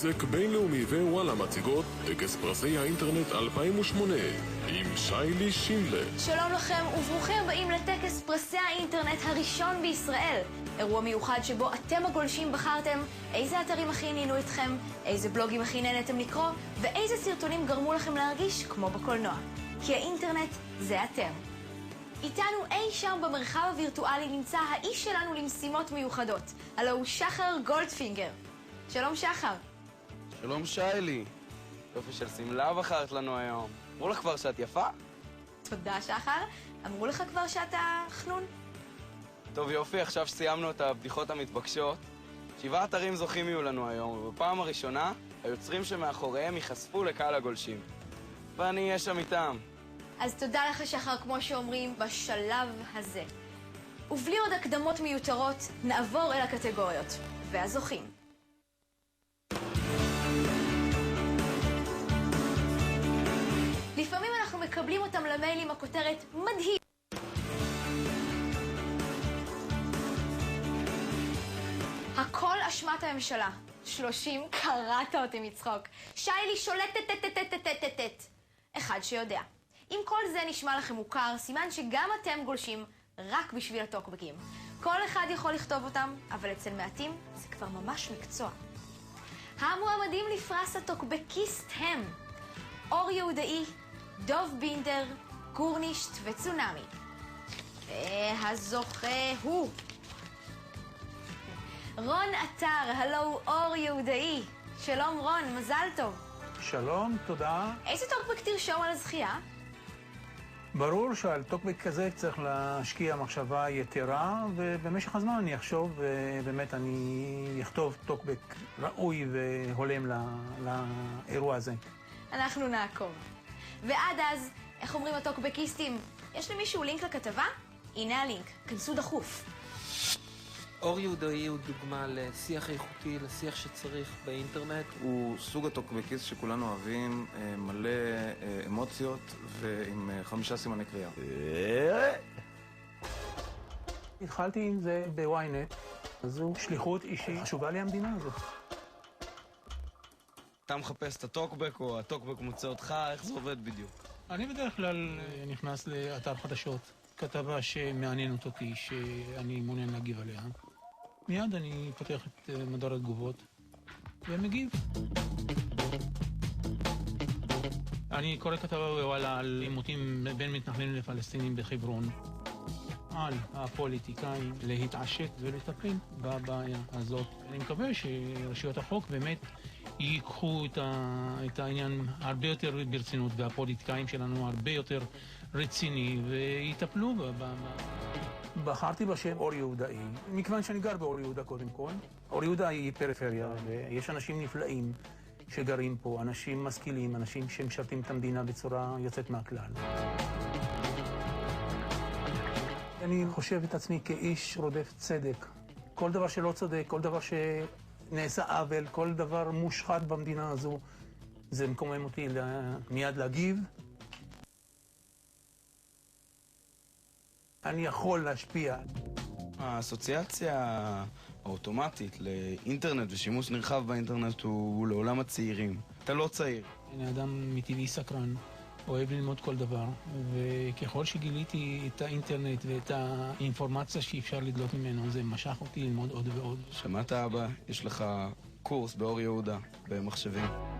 בזק בינלאומי ווואלה מציגות טקס פרסי האינטרנט 2008 עם שיילי שינדלר. שלום לכם וברוכים הבאים לטקס פרסי האינטרנט הראשון בישראל. אירוע מיוחד שבו אתם הגולשים בחרתם איזה אתרים הכי עניינו אתכם, איזה בלוגים הכי נהנתם לקרוא ואיזה סרטונים גרמו לכם להרגיש כמו בקולנוע. כי האינטרנט זה אתם. איתנו אי שם במרחב הווירטואלי נמצא האיש שלנו למשימות מיוחדות. הלו הוא שחר גולדפינגר. שלום שחר. שלום שיילי. יופי של סמלה בחרת לנו היום. אמרו לך כבר שאת יפה? תודה שחר. אמרו לך כבר שאתה חנון? טוב יופי, עכשיו שסיימנו את הבדיחות המתבקשות. 7 אתרים זוכים יהיו לנו היום, ובפעם הראשונה היוצרים שמאחוריהם ייחשפו לקהל הגולשים. ואני אהיה שם איתם. אז תודה לך שחר, כמו שאומרים, בשלב הזה. ובלי עוד הקדמות מיותרות, נעבור אל הקטגוריות. והזוכים. לפעמים אנחנו מקבלים אותם למייל עם הכותרת מדהים. הכל אשמת הממשלה. 30 קראת אותי מצחוק. שיילי שולטת. אחד שיודע. אם כל זה נשמע לכם מוכר, סימן שגם אתם גולשים רק בשביל הטוקבקים. כל אחד יכול לכתוב אותם, אבל אצל מעטים זה כבר ממש מקצוע. המועמדים לפרס הטוקבקיסט הם אור יהודאי, דוב בינדר, גורנישט וצונאמי. והזוכה הוא רון עטר, הלו אור יהודאי. שלום רון, מזל טוב. שלום, תודה. איזה טוקבק תרשום על הזכייה? ברור שעל טוקבק כזה צריך להשקיע מחשבה יתרה, ובמשך הזמן אני אחשוב, ובאמת אני אכתוב טוקבק ראוי והולם לאירוע הזה. אנחנו נעקוב. ועד אז, איך אומרים הטוקבקיסטים? יש למישהו לינק לכתבה? הנה הלינק, כנסו דחוף. אור יהודאי הוא דוגמה לשיח איכותי, לשיח שצריך באינטרנט. הוא סוג הטוקבקיסט שכולנו אוהבים, מלא אמוציות ועם 5 סימני קריאה. התחלתי עם זה בוויינט, אז זו שליחות אישית חשובה לי המדינה הזאת. אתה מחפש את הטוקבק או הטוקבק מוצא אותך, איך זה עובד בדיוק? אני בדרך כלל נכנס לאתר חדשות, כתבה שמעניינת אותי, שאני מעוניין להגיב עליה. מיד אני פותח את מדור התגובות ומגיב. אני קורא כתבה בוואלה על עימותים בין מתנחלים לפלסטינים בחברון. על הפוליטיקאים להתעשת ולטפל בבעיה הזאת. אני מקווה שרשויות החוק באמת ייקחו את העניין הרבה יותר ברצינות, והפוליטיקאים שלנו הרבה יותר רציני, ויטפלו בחרתי בשם אור יהודאי, מכיוון שאני גר באור יהודה קודם כל. אור יהודה היא פריפריה, ויש אנשים נפלאים שגרים פה, אנשים משכילים, אנשים שמשרתים את המדינה בצורה יוצאת מהכלל. אני חושב את עצמי כאיש רודף צדק. כל דבר שלא צודק, כל דבר שנעשה עוול, כל דבר מושחת במדינה הזו, זה מקומם אותי מיד להגיב. אני יכול להשפיע. האסוציאציה האוטומטית לאינטרנט ושימוש נרחב באינטרנט הוא לעולם הצעירים. אתה לא צעיר. אני אדם מטבעי סקרן, אוהב ללמוד כל דבר, וככל שגיליתי את האינטרנט ואת האינפורמציה שאפשר לדלות ממנו, זה משך אותי ללמוד עוד ועוד. שמעת אבא, יש לך קורס באור יהודה במחשבים.